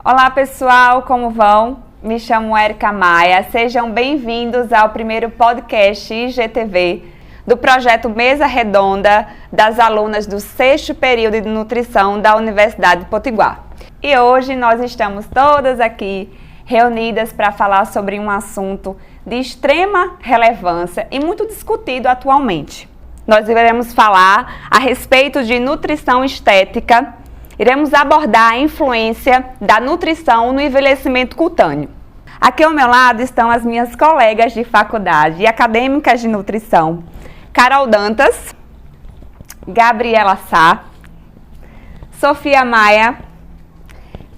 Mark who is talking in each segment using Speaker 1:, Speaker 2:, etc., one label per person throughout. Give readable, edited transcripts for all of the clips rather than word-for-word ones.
Speaker 1: Olá pessoal, como vão? Me chamo Érica Maia, sejam bem-vindos ao primeiro podcast IGTV do projeto Mesa Redonda das alunas do 6º período de nutrição da Universidade de Potiguar. E hoje nós estamos todas aqui reunidas para falar sobre um assunto de extrema relevância e muito discutido atualmente. Nós iremos falar a respeito de nutrição estética. Iremos abordar a influência da nutrição no envelhecimento cutâneo. Aqui ao meu lado estão as minhas colegas de faculdade e acadêmicas de nutrição, Carol Dantas, Gabriela Sá, Sofia Maia,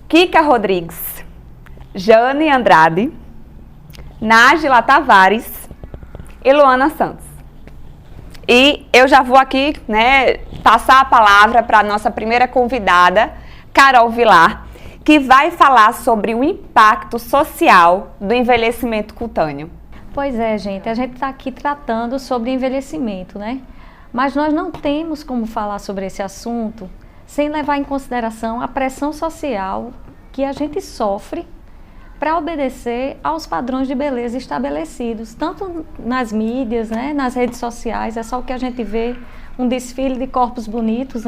Speaker 1: Kika Rodrigues, Jane Andrade, Nájila Tavares e Luana Santos. E eu já vou aqui, passar a palavra para a nossa primeira convidada, Carol Vilar, que vai falar sobre o impacto social do envelhecimento cutâneo.
Speaker 2: Pois é, gente, a gente está aqui tratando sobre envelhecimento, né? Mas nós não temos como falar sobre esse assunto sem levar em consideração a pressão social que a gente sofre para obedecer aos padrões de beleza estabelecidos, tanto nas mídias, nas redes sociais, é só o que a gente vê, um desfile de corpos bonitos,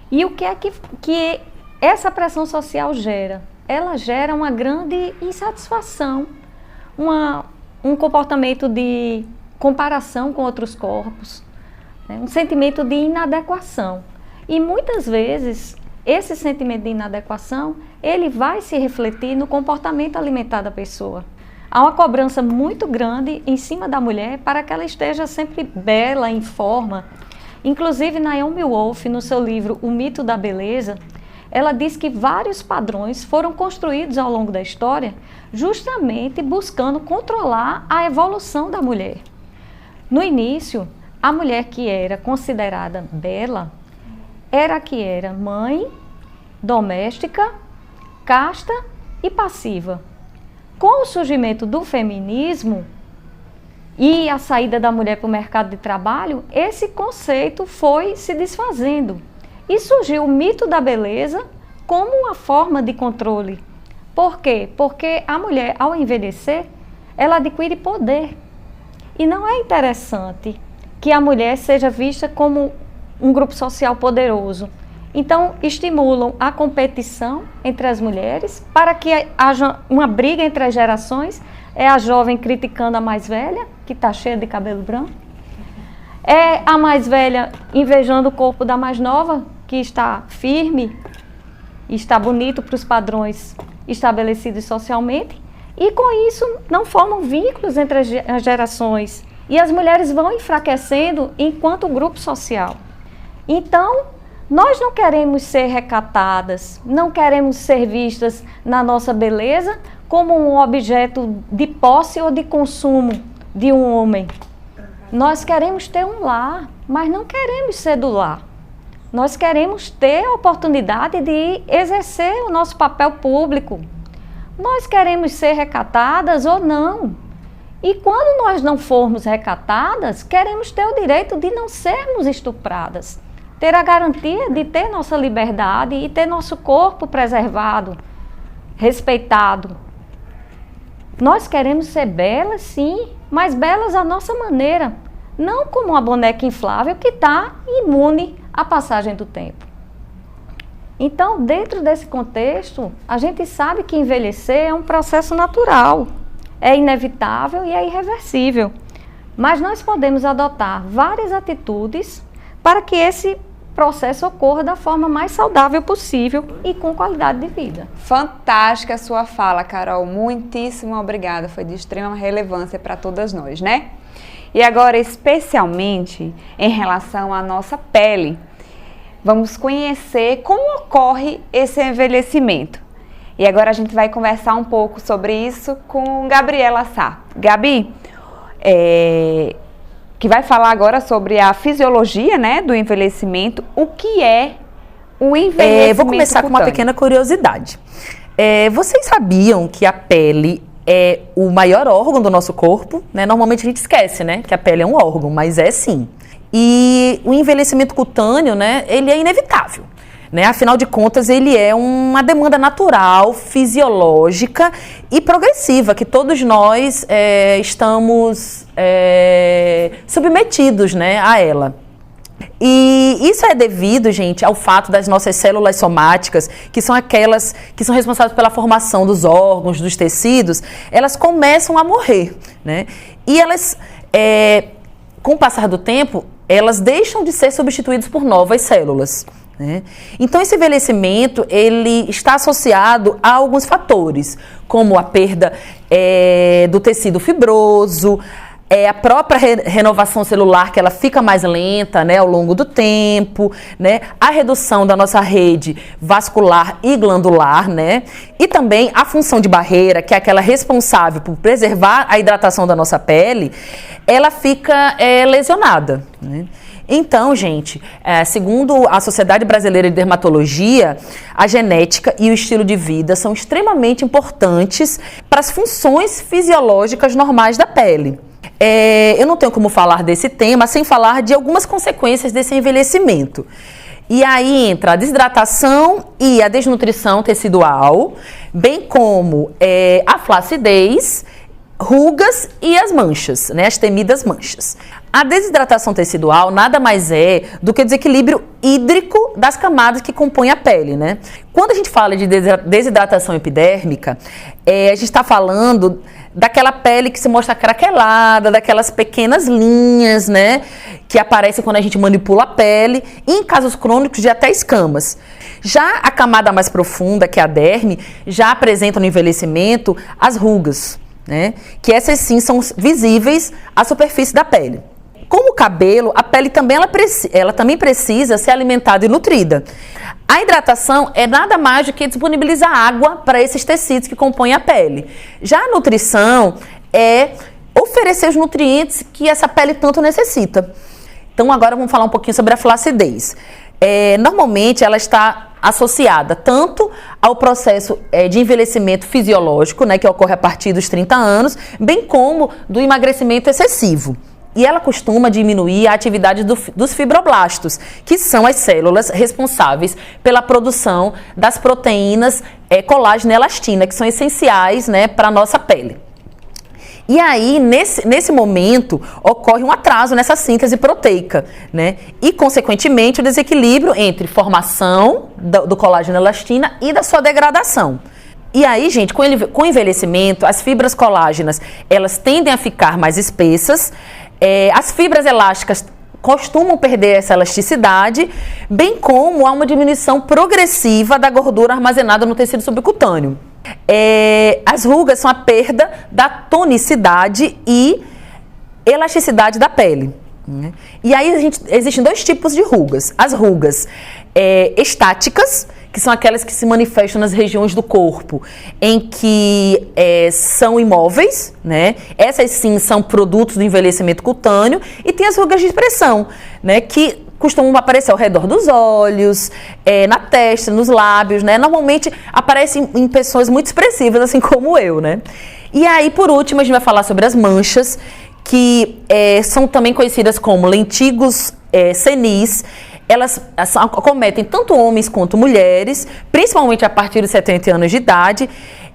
Speaker 2: E o que é que essa pressão social gera? Ela gera uma grande insatisfação, um comportamento de comparação com outros corpos, um sentimento de inadequação. E muitas vezes, esse sentimento de inadequação, ele vai se refletir no comportamento alimentar da pessoa. Há uma cobrança muito grande em cima da mulher para que ela esteja sempre bela, em forma. Inclusive, Naomi Wolf, no seu livro O Mito da Beleza, ela diz que vários padrões foram construídos ao longo da história justamente buscando controlar a evolução da mulher. No início, a mulher que era considerada bela era a que era mãe, doméstica, casta e passiva. Com o surgimento do feminismo e a saída da mulher para o mercado de trabalho, esse conceito foi se desfazendo. E surgiu o mito da beleza como uma forma de controle. Por quê? Porque a mulher, ao envelhecer, ela adquire poder. E não é interessante que a mulher seja vista como um grupo social poderoso. Então, estimulam a competição entre as mulheres para que haja uma briga entre as gerações. É a jovem criticando a mais velha, que está cheia de cabelo branco. É a mais velha invejando o corpo da mais nova, que está firme e está bonito para os padrões estabelecidos socialmente. E com isso não formam vínculos entre as gerações. E as mulheres vão enfraquecendo enquanto grupo social. Então, nós não queremos ser recatadas, não queremos ser vistas na nossa beleza como um objeto de posse ou de consumo de um homem. Nós queremos ter um lar, mas não queremos ser do lar. Nós queremos ter a oportunidade de exercer o nosso papel público. Nós queremos ser recatadas ou não. E quando nós não formos recatadas, queremos ter o direito de não sermos estupradas. Ter a garantia de ter nossa liberdade e ter nosso corpo preservado, respeitado. Nós queremos ser belas, sim, mas belas à nossa maneira, não como uma boneca inflável que está imune à passagem do tempo. Então, dentro desse contexto, a gente sabe que envelhecer é um processo natural, é inevitável e é irreversível. Mas nós podemos adotar várias atitudes para que esse processo ocorra da forma mais saudável possível e com qualidade de vida.
Speaker 1: Fantástica a sua fala, Carol. Muitíssimo obrigada. Foi de extrema relevância para todas nós, E agora, especialmente em relação à nossa pele, vamos conhecer como ocorre esse envelhecimento. E agora a gente vai conversar um pouco sobre isso com Gabriela Sá. Gabi, que vai falar agora sobre a fisiologia, do envelhecimento. O que é o envelhecimento
Speaker 3: Vou começar com uma pequena curiosidade. Vocês sabiam que a pele é o maior órgão do nosso corpo? Normalmente a gente esquece, que a pele é um órgão, mas é sim. E o envelhecimento cutâneo, ele é inevitável. né? Afinal de contas, ele é uma demanda natural, fisiológica e progressiva, que todos nós estamos submetidos, né, a ela. E isso é devido, gente, ao fato das nossas células somáticas, que são aquelas que são responsáveis pela formação dos órgãos, dos tecidos, elas começam a morrer, né? E elas, com o passar do tempo, elas deixam de ser substituídas por novas células, né? Então, esse envelhecimento, ele está associado a alguns fatores, como a perda do tecido fibroso, a própria renovação celular, que ela fica mais lenta, né, ao longo do tempo, né, a redução da nossa rede vascular e glandular, né, e também a função de barreira, que é aquela responsável por preservar a hidratação da nossa pele, ela fica lesionada, né. Então, gente, segundo a Sociedade Brasileira de Dermatologia, a genética e o estilo de vida são extremamente importantes para as funções fisiológicas normais da pele. Eu não tenho como falar desse tema sem falar de algumas consequências desse envelhecimento. E aí entra a desidratação e a desnutrição tecidual, bem como a flacidez, rugas e as manchas, né, as temidas manchas. A desidratação tecidual nada mais é do que o desequilíbrio hídrico das camadas que compõem a pele, né? Quando a gente fala de desidratação epidérmica, a gente está falando daquela pele que se mostra craquelada, daquelas pequenas linhas, né, que aparecem quando a gente manipula a pele, e em casos crônicos de até escamas. Já a camada mais profunda, que é a derme, já apresenta no envelhecimento as rugas, né, que essas sim são visíveis à superfície da pele. Como o cabelo, a pele também ela também precisa ser alimentada e nutrida. A hidratação é nada mais do que disponibilizar água para esses tecidos que compõem a pele. Já a nutrição é oferecer os nutrientes que essa pele tanto necessita. Então agora vamos falar um pouquinho sobre a flacidez. Normalmente ela está associada tanto ao processo de envelhecimento fisiológico, né, que ocorre a partir dos 30 anos, bem como do emagrecimento excessivo. E ela costuma diminuir a atividade dos fibroblastos, que são as células responsáveis pela produção das proteínas colágeno e elastina, que são essenciais, né, para a nossa pele. E aí, nesse momento, ocorre um atraso nessa síntese proteica, né? E, consequentemente, o desequilíbrio entre formação do colágeno e elastina e da sua degradação. E aí, gente, com o envelhecimento, as fibras colágenas, elas tendem a ficar mais espessas, as fibras elásticas costumam perder essa elasticidade, bem como há uma diminuição progressiva da gordura armazenada no tecido subcutâneo. As rugas são a perda da tonicidade e elasticidade da pele, né? E aí existem dois tipos de rugas. As rugas estáticas, que são aquelas que se manifestam nas regiões do corpo em que são imóveis, né? Essas sim são produtos do envelhecimento cutâneo. E tem as rugas de expressão, né, que costumam aparecer ao redor dos olhos, na testa, nos lábios, né? Normalmente aparecem em pessoas muito expressivas, assim como eu, né? E aí, por último, a gente vai falar sobre as manchas, que são também conhecidas como lentigos senis. Elas acometem tanto homens quanto mulheres, principalmente a partir dos 70 anos de idade,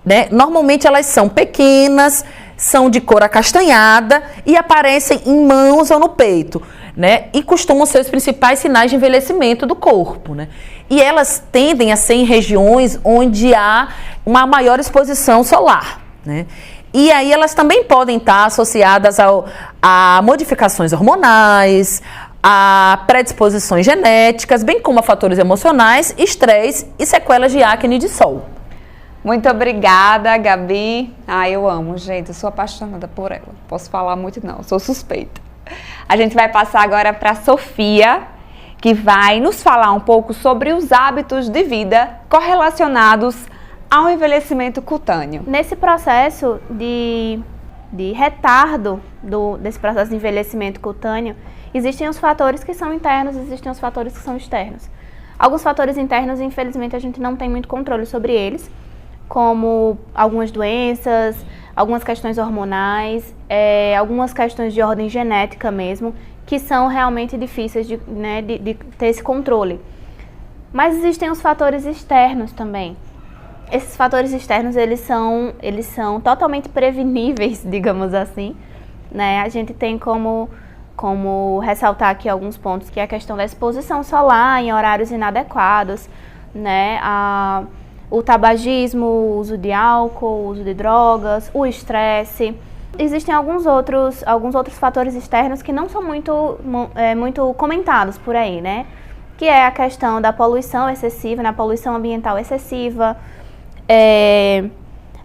Speaker 3: né? Normalmente elas são pequenas, são de cor acastanhada e aparecem em mãos ou no peito, né? E costumam ser os principais sinais de envelhecimento do corpo, né? E elas tendem a ser em regiões onde há uma maior exposição solar, né? E aí elas também podem estar associadas a modificações hormonais, a predisposições genéticas, bem como a fatores emocionais, estresse e sequelas de acne e de sol.
Speaker 1: Muito obrigada, Gabi. Eu amo, gente, eu sou apaixonada por ela. Posso falar muito não, sou suspeita. A gente vai passar agora para a Sofia, que vai nos falar um pouco sobre os hábitos de vida correlacionados ao envelhecimento cutâneo.
Speaker 4: Nesse processo de retardo desse processo de envelhecimento cutâneo, existem os fatores que são internos, existem os fatores que são externos. Alguns fatores internos, infelizmente, a gente não tem muito controle sobre eles, como algumas doenças, algumas questões hormonais, algumas questões de ordem genética mesmo, que são realmente difíceis de ter esse controle. Mas existem os fatores externos também. Esses fatores externos, eles são totalmente preveníveis, digamos assim, né? A gente tem como ressaltar aqui alguns pontos, que é a questão da exposição solar em horários inadequados, né? O tabagismo, o uso de álcool, o uso de drogas, o estresse. Existem alguns outros fatores externos que não são muito comentados por aí, né? Que é a questão da poluição excessiva, na poluição ambiental excessiva,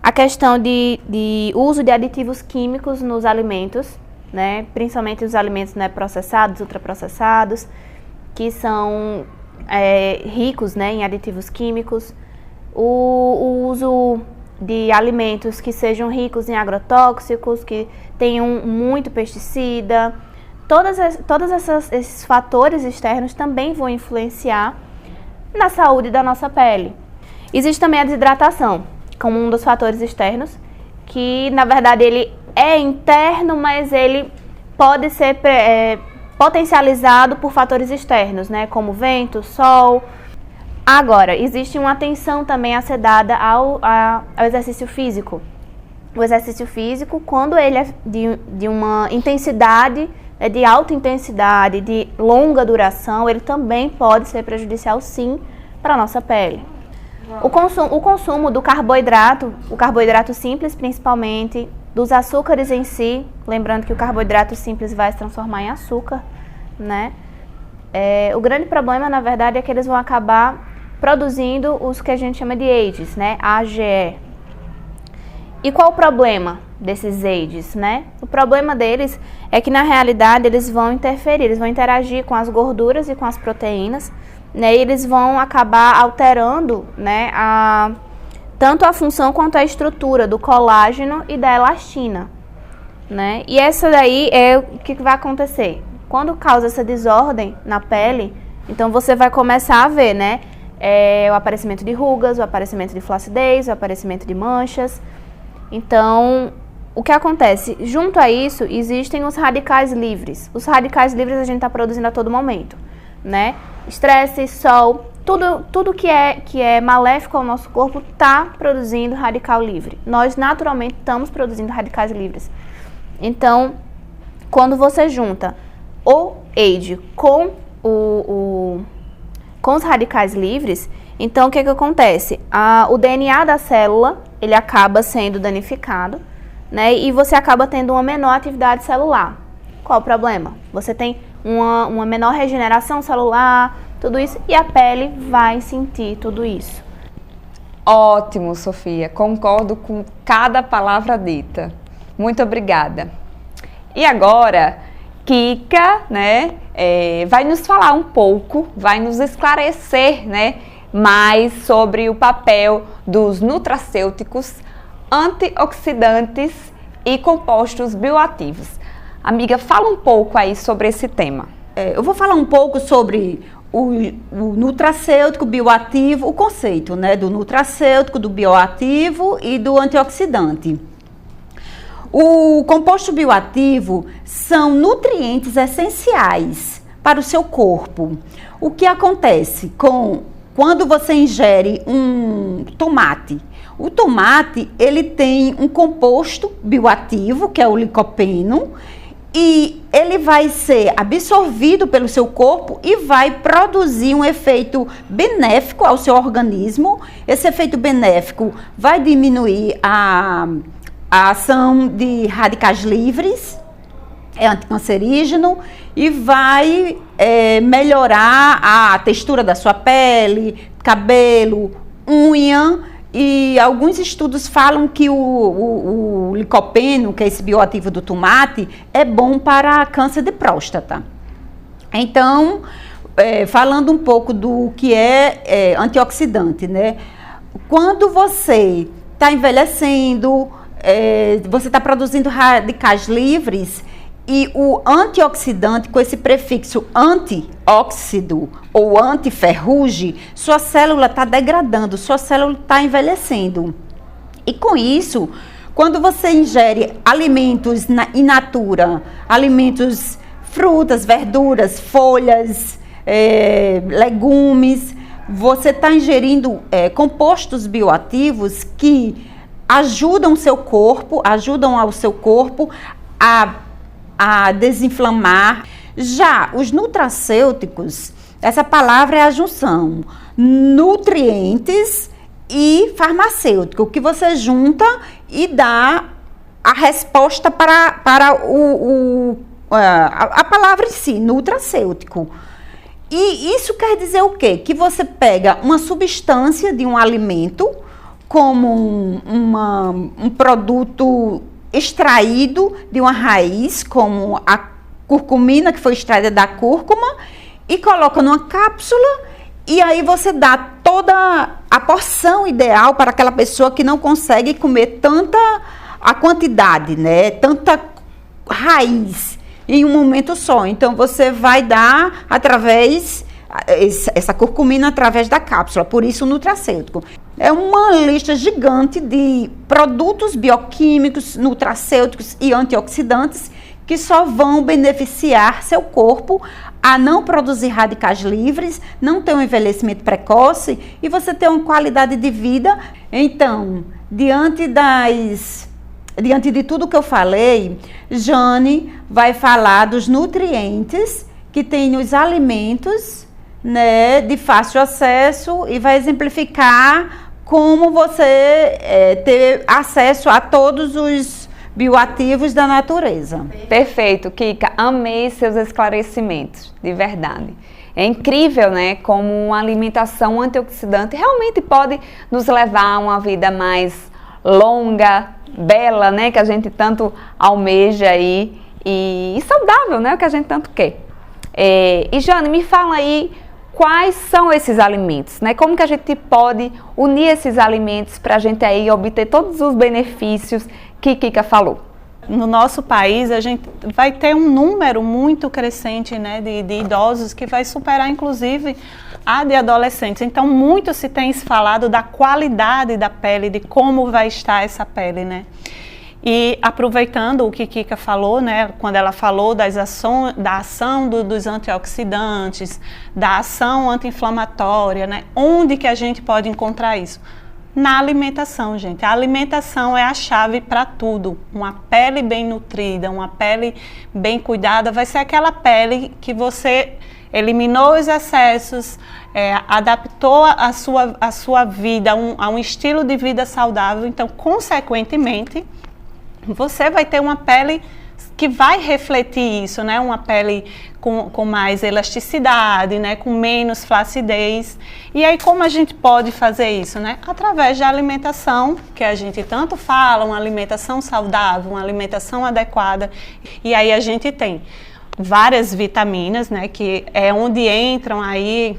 Speaker 4: a questão de uso de aditivos químicos nos alimentos, né? Principalmente os alimentos, né, processados, ultraprocessados, que são ricos, né, em aditivos químicos. O uso de alimentos que sejam ricos em agrotóxicos, que tenham muito pesticida. Todos esses fatores externos também vão influenciar na saúde da nossa pele. Existe também a desidratação, como um dos fatores externos, que na verdade ele é interno, mas ele pode ser potencializado por fatores externos, né, como vento, sol. Agora, existe uma atenção também a ser dada ao exercício físico. O exercício físico, quando ele é de uma intensidade, de alta intensidade, de longa duração, ele também pode ser prejudicial, sim, para a nossa pele. O consumo do carboidrato, o carboidrato simples principalmente, dos açúcares em si, lembrando que o carboidrato simples vai se transformar em açúcar, né? O grande problema, na verdade, é que eles vão acabar produzindo os que a gente chama de AIDs, né? AGE. E qual o problema desses AIDs, né? O problema deles é que, na realidade, eles vão interferir, eles vão interagir com as gorduras e com as proteínas, né? E eles vão acabar alterando, né, tanto a função quanto a estrutura do colágeno e da elastina, né? E essa daí é o que vai acontecer. Quando causa essa desordem na pele, então você vai começar a ver, né, o aparecimento de rugas, o aparecimento de flacidez, o aparecimento de manchas. Então, o que acontece? Junto a isso, existem os radicais livres. Os radicais livres a gente está produzindo a todo momento, né? Estresse, sol, tudo que é maléfico ao nosso corpo está produzindo radical livre. Nós, naturalmente, estamos produzindo radicais livres. Então, quando você junta o AID com com os radicais livres, então o que acontece? O DNA da célula, ele acaba sendo danificado, né? E você acaba tendo uma menor atividade celular. Qual o problema? Você tem uma menor regeneração celular, tudo isso, e a pele vai sentir tudo isso.
Speaker 1: Ótimo, Sofia. Concordo com cada palavra dita. Muito obrigada. E agora, Kika, né, vai nos falar um pouco, vai nos esclarecer, né, mais sobre o papel dos nutracêuticos, antioxidantes e compostos bioativos. Amiga, fala um pouco aí sobre esse tema.
Speaker 5: Eu vou falar um pouco sobre o nutracêutico bioativo, o conceito, né, do nutracêutico, do bioativo e do antioxidante. O composto bioativo são nutrientes essenciais para o seu corpo. O que acontece quando você ingere um tomate? O tomate, ele tem um composto bioativo, que é o licopeno, e ele vai ser absorvido pelo seu corpo e vai produzir um efeito benéfico ao seu organismo. Esse efeito benéfico vai diminuir a ação de radicais livres, é anticancerígeno, e vai melhorar a textura da sua pele, cabelo, unha. E alguns estudos falam que o licopeno, que é esse bioativo do tomate, é bom para câncer de próstata. Então, falando um pouco do que é antioxidante, né? Quando você está envelhecendo, você está produzindo radicais livres, e o antioxidante, com esse prefixo antióxido ou antiferrugem, sua célula está degradando, sua célula está envelhecendo. E com isso, quando você ingere alimentos in natura, alimentos, frutas, verduras, folhas, legumes, você está ingerindo compostos bioativos que ajudam ao seu corpo a desinflamar. Já os nutracêuticos, essa palavra é a junção nutrientes e farmacêutico, que você junta e dá a resposta para a palavra em si, nutracêutico. E isso quer dizer o quê? Que você pega uma substância de um alimento, como um produto extraído de uma raiz, como a curcumina, que foi extraída da cúrcuma, e coloca numa cápsula, e aí você dá toda a porção ideal para aquela pessoa que não consegue comer tanta a quantidade, né? Tanta raiz em um momento só. Então, você vai dar essa curcumina através da cápsula, por isso o nutracêutico. É uma lista gigante de produtos bioquímicos, nutracêuticos e antioxidantes que só vão beneficiar seu corpo a não produzir radicais livres, não ter um envelhecimento precoce e você ter uma qualidade de vida. Então, diante de tudo que eu falei, Jane vai falar dos nutrientes que tem nos alimentos, né, de fácil acesso, e vai exemplificar como você ter acesso a todos os bioativos da natureza.
Speaker 1: Perfeito, Kika. Amei seus esclarecimentos, de verdade. É incrível, né, como uma alimentação antioxidante realmente pode nos levar a uma vida mais longa, bela, né, que a gente tanto almeja aí, e saudável, né, o que a gente tanto quer. E Jane, me fala aí quais são esses alimentos, né? Como que a gente pode unir esses alimentos para a gente aí obter todos os benefícios que Kika falou?
Speaker 6: No nosso país, a gente vai ter um número muito crescente, né, de idosos que vai superar, inclusive, a de adolescentes. Então, muito se tem falado da qualidade da pele, de como vai estar essa pele, né? E aproveitando o que Kika falou, né, quando ela falou da ação dos antioxidantes, da ação anti-inflamatória, né, onde que a gente pode encontrar isso? Na alimentação, gente. A alimentação é a chave para tudo. Uma pele bem nutrida, uma pele bem cuidada, vai ser aquela pele que você eliminou os excessos, adaptou a sua vida a um estilo de vida saudável. Então, consequentemente, você vai ter uma pele que vai refletir isso, né? Uma pele com mais elasticidade, né? Com menos flacidez. E aí, como a gente pode fazer isso, né? Através da alimentação, que a gente tanto fala, uma alimentação saudável, uma alimentação adequada. E aí a gente tem várias vitaminas, né? Que é onde entram aí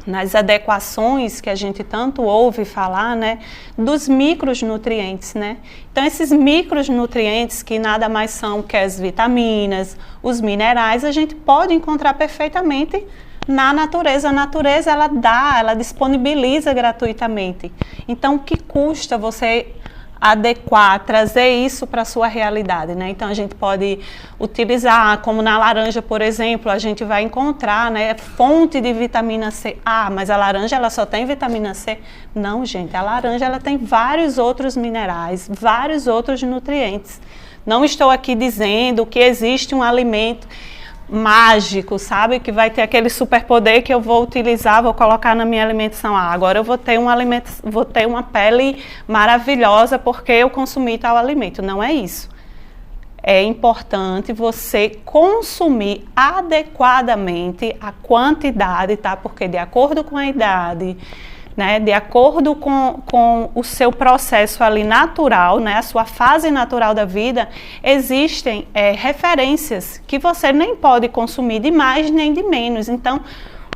Speaker 6: nas adequações que a gente tanto ouve falar, né, dos micronutrientes, né? Então, esses micronutrientes, que nada mais são que as vitaminas, os minerais, a gente pode encontrar perfeitamente na natureza. A natureza, ela disponibiliza gratuitamente. Então, o que custa você adequar, trazer isso para a sua realidade, né? Então, a gente pode utilizar, como na laranja, por exemplo, a gente vai encontrar, né, fonte de vitamina C. Ah, mas a laranja, ela só tem vitamina C? Não, gente, a laranja, ela tem vários outros minerais, vários outros nutrientes. Não estou aqui dizendo que existe um alimento mágico, sabe? Que vai ter aquele superpoder que eu vou utilizar, vou colocar na minha alimentação. Ah, agora eu vou ter uma pele maravilhosa porque eu consumi tal alimento. Não é isso. É importante você consumir adequadamente a quantidade, tá? Porque de acordo com a idade, né, de acordo com o seu processo ali natural, né, a sua fase natural da vida, existem referências que você nem pode consumir de mais nem de menos. Então,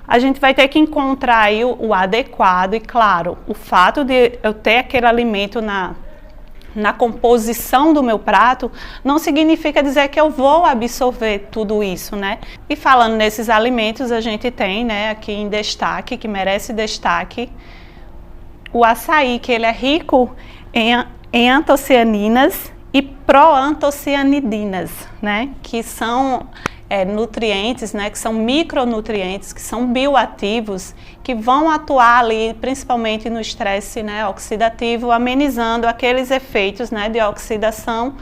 Speaker 6: a gente vai ter que encontrar aí o adequado. E claro, o fato de eu ter aquele alimento na composição do meu prato, não significa dizer que eu vou absorver tudo isso, né? E falando nesses alimentos, a gente tem, né, aqui em destaque, que merece destaque, o açaí, que ele é rico em antocianinas e proantocianidinas, né? Que são nutrientes, né, que são micronutrientes, que são bioativos, que vão atuar ali principalmente no estresse, né, oxidativo, amenizando aqueles efeitos, né, de oxidação,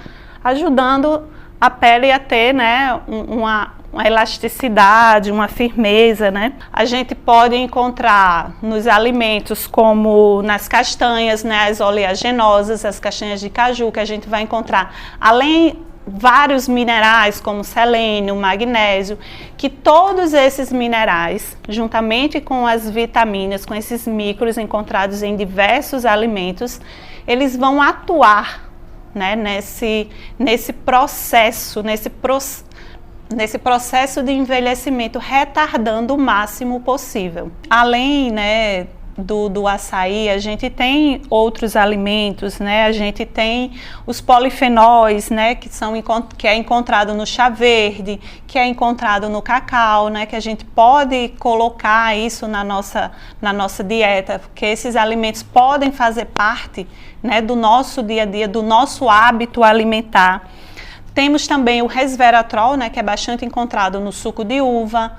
Speaker 6: ajudando a pele a ter, né, uma elasticidade, uma firmeza, né? A gente pode encontrar nos alimentos como nas castanhas, né, as oleaginosas, as castanhas de caju, que a gente vai encontrar, além vários minerais como selênio, magnésio, que todos esses minerais, juntamente com as vitaminas, com esses micros encontrados em diversos alimentos, eles vão atuar, né, nesse processo de envelhecimento, retardando o máximo possível. Além, né, do açaí, a gente tem outros alimentos, né? A gente tem os polifenóis, né, que é encontrado no chá verde, que é encontrado no cacau, né, que a gente pode colocar isso na nossa dieta, porque esses alimentos podem fazer parte, né, do nosso dia a dia, do nosso hábito alimentar. Temos também o resveratrol, né, que é bastante encontrado no suco de uva,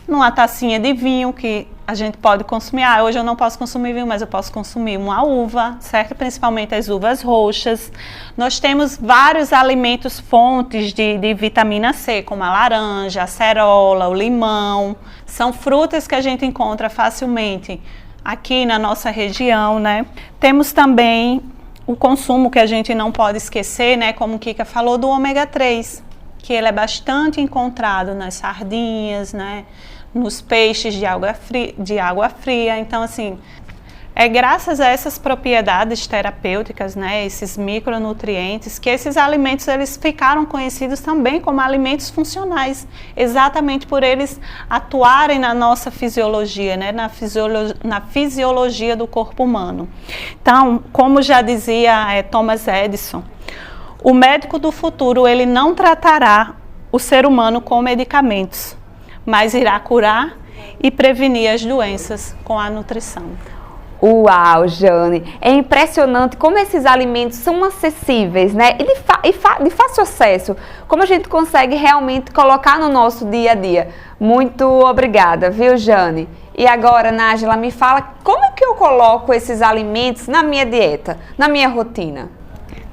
Speaker 6: numa tacinha de vinho que a gente pode consumir. Hoje eu não posso consumir vinho, mas eu posso consumir uma uva, certo? Principalmente as uvas roxas. Nós temos vários alimentos fontes de vitamina C, como a laranja, a acerola, o limão. São frutas que a gente encontra facilmente aqui na nossa região, né? Temos também o consumo que a gente não pode esquecer, né? Como Kika falou, do ômega 3, que ele é bastante encontrado nas sardinhas, né? Nos peixes de água fria. Então, assim, é graças a essas propriedades terapêuticas, né, esses micronutrientes, que esses alimentos eles ficaram conhecidos também como alimentos funcionais, exatamente por eles atuarem na nossa fisiologia, né, na fisiologia do corpo humano. Então, como já dizia Thomas Edison, o médico do futuro ele não tratará o ser humano com medicamentos, mas irá curar e prevenir as doenças com a nutrição.
Speaker 1: Uau, Jane! É impressionante como esses alimentos são acessíveis, né? E de fácil acesso. Como a gente consegue realmente colocar no nosso dia a dia. Muito obrigada, viu, Jane? E agora, Nájila, me fala como é que eu coloco esses alimentos na minha dieta, na minha rotina?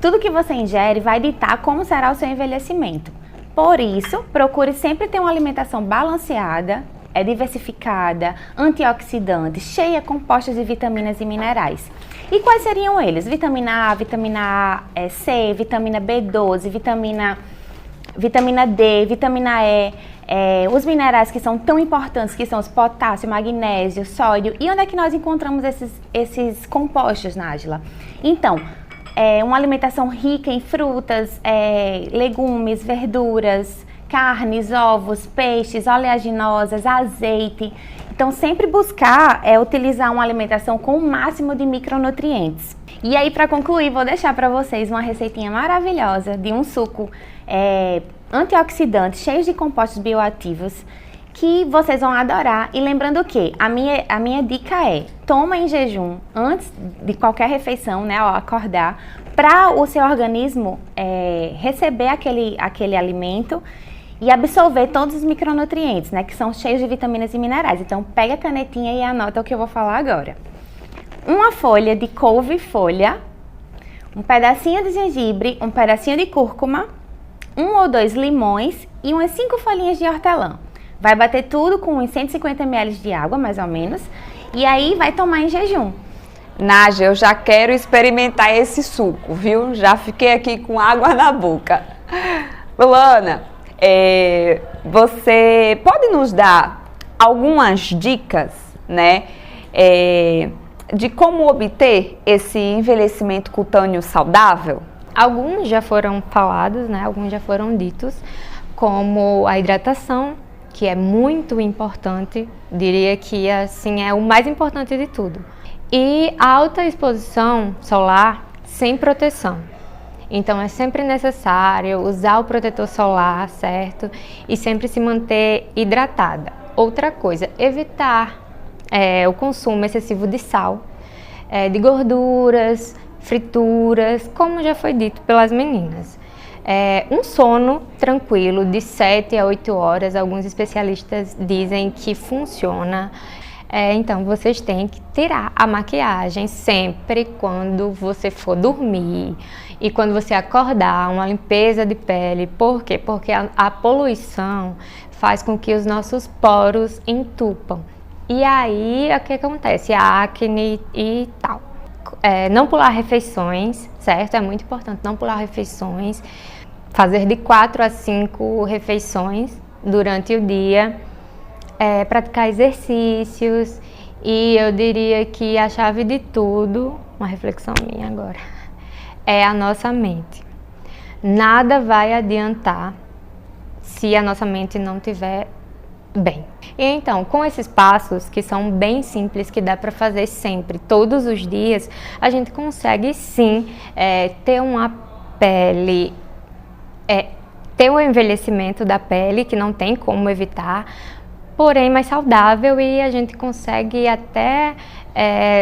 Speaker 4: Tudo que você ingere vai ditar como será o seu envelhecimento. Por isso, procure sempre ter uma alimentação balanceada, diversificada, antioxidante, cheia de compostos de vitaminas e minerais. E quais seriam eles? Vitamina A, vitamina C, vitamina B12, vitamina D, vitamina E, os minerais que são tão importantes, que são os potássio, magnésio, sódio. E onde é que nós encontramos esses compostos, Nájila? Então, uma alimentação rica em frutas, legumes, verduras, carnes, ovos, peixes, oleaginosas, azeite. Então, sempre buscar utilizar uma alimentação com o máximo de micronutrientes. E aí, para concluir, vou deixar para vocês uma receitinha maravilhosa de um suco antioxidante, cheio de compostos bioativos, que vocês vão adorar. E lembrando que a minha dica toma em jejum antes de qualquer refeição, né, ao acordar, para o seu organismo receber aquele alimento e absorver todos os micronutrientes, né, que são cheios de vitaminas e minerais. Então, pega a canetinha e anota o que eu vou falar agora. Uma folha de couve-folha, um pedacinho de gengibre, um pedacinho de cúrcuma, 1 ou 2 limões e umas 5 folhinhas de hortelã. Vai bater tudo com uns 150 ml de água, mais ou menos, e aí vai tomar em jejum.
Speaker 1: Nájila, eu já quero experimentar esse suco, viu? Já fiquei aqui com água na boca. Luana, você pode nos dar algumas dicas, né, de como obter esse envelhecimento cutâneo saudável?
Speaker 7: Alguns já foram falados, né? Alguns já foram ditos, como a hidratação, que é muito importante, diria que assim é o mais importante de tudo. E alta exposição solar sem proteção. Então é sempre necessário usar o protetor solar, certo? E sempre se manter hidratada. Outra coisa, evitar o consumo excessivo de sal, de gorduras, frituras, como já foi dito pelas meninas. Um sono tranquilo de 7 a 8 horas, alguns especialistas dizem que funciona. Então, vocês têm que tirar a maquiagem sempre quando você for dormir e quando você acordar, uma limpeza de pele. Por quê? Porque a poluição faz com que os nossos poros entupam. E aí, o que acontece? A acne e tal. Não pular refeições, certo? É muito importante não pular refeições. Fazer de 4 a 5 refeições durante o dia. Praticar exercícios. E eu diria que a chave de tudo, uma reflexão minha agora, é a nossa mente. Nada vai adiantar se a nossa mente não estiver bem. E então, com esses passos que são bem simples, que dá para fazer sempre, todos os dias, a gente consegue sim ter uma pele, ter um envelhecimento da pele, que não tem como evitar, porém mais saudável, e a gente consegue até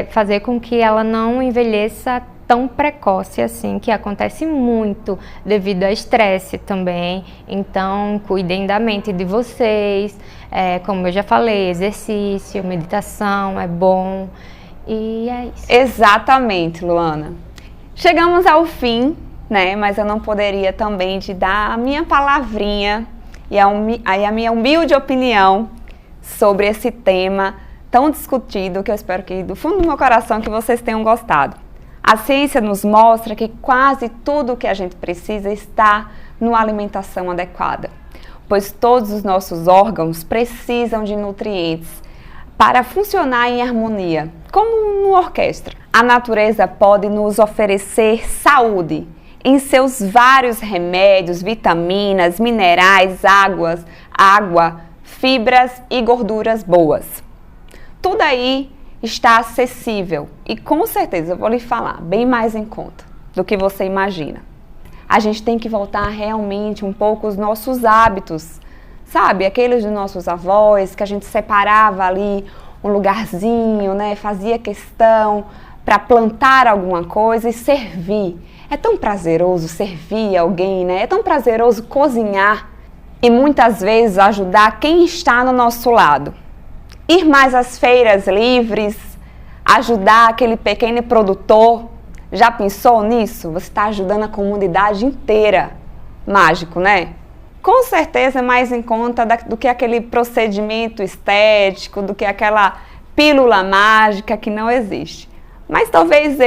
Speaker 7: fazer com que ela não envelheça tão precoce assim, que acontece muito devido a estresse também. Então, cuidem da mente de vocês, como eu já falei, exercício, meditação é bom, e é isso.
Speaker 1: Exatamente, Luana. Chegamos ao fim, né? Mas eu não poderia também te dar a minha palavrinha e a minha humilde opinião sobre esse tema tão discutido, que eu espero que do fundo do meu coração que vocês tenham gostado. A ciência nos mostra que quase tudo o que a gente precisa está numa alimentação adequada, pois todos os nossos órgãos precisam de nutrientes para funcionar em harmonia, como numa orquestra. A natureza pode nos oferecer saúde em seus vários remédios, vitaminas, minerais, água, fibras e gorduras boas. Tudo aí está acessível e com certeza eu vou lhe falar, bem mais em conta do que você imagina. A gente tem que voltar realmente um pouco os nossos hábitos, sabe? Aqueles dos nossos avós, que a gente separava ali um lugarzinho, né? Fazia questão para plantar alguma coisa e servir. É tão prazeroso servir alguém, né? É tão prazeroso cozinhar e muitas vezes ajudar quem está no nosso lado. Ir mais às feiras livres, ajudar aquele pequeno produtor. Já pensou nisso? Você está ajudando a comunidade inteira. Mágico, né? Com certeza é mais em conta do que aquele procedimento estético, do que aquela pílula mágica que não existe. Mas talvez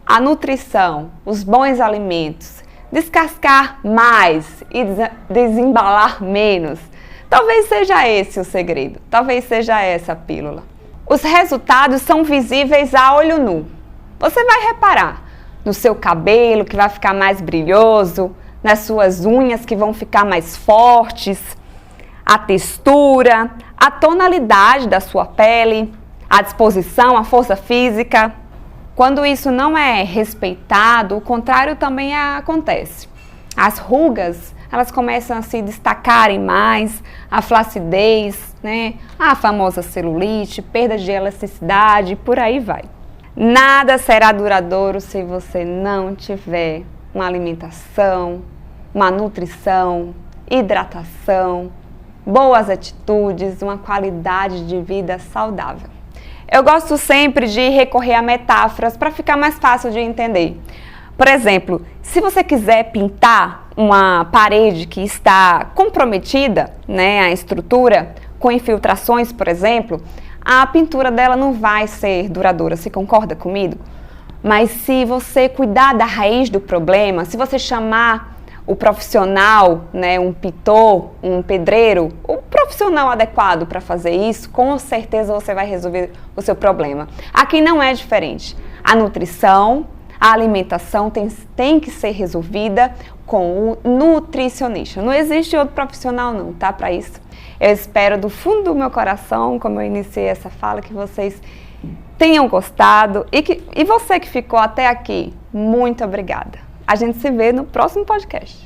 Speaker 1: a nutrição, os bons alimentos, descascar mais e desembalar menos. Talvez seja esse o segredo, talvez seja essa a pílula. Os resultados são visíveis a olho nu. Você vai reparar no seu cabelo, que vai ficar mais brilhoso, nas suas unhas, que vão ficar mais fortes, a textura, a tonalidade da sua pele, a disposição, a força física. Quando isso não é respeitado, o contrário também acontece. As rugas, elas começam a se destacarem mais, a flacidez, né? A famosa celulite, perda de elasticidade, por aí vai. Nada será duradouro se você não tiver uma alimentação, uma nutrição, hidratação, boas atitudes, uma qualidade de vida saudável. Eu gosto sempre de recorrer a metáforas para ficar mais fácil de entender. Por exemplo, se você quiser pintar uma parede que está comprometida, né, a estrutura, com infiltrações, por exemplo, a pintura dela não vai ser duradoura, você concorda comigo? Mas se você cuidar da raiz do problema, se você chamar o profissional, né, um pintor, um pedreiro, o profissional adequado para fazer isso, com certeza você vai resolver o seu problema. Aqui não é diferente. A nutrição, a alimentação tem que ser resolvida com o nutricionista. Não existe outro profissional não, tá? Para isso. Eu espero do fundo do meu coração, como eu iniciei essa fala, que vocês tenham gostado e você que ficou até aqui, muito obrigada. A gente se vê no próximo podcast.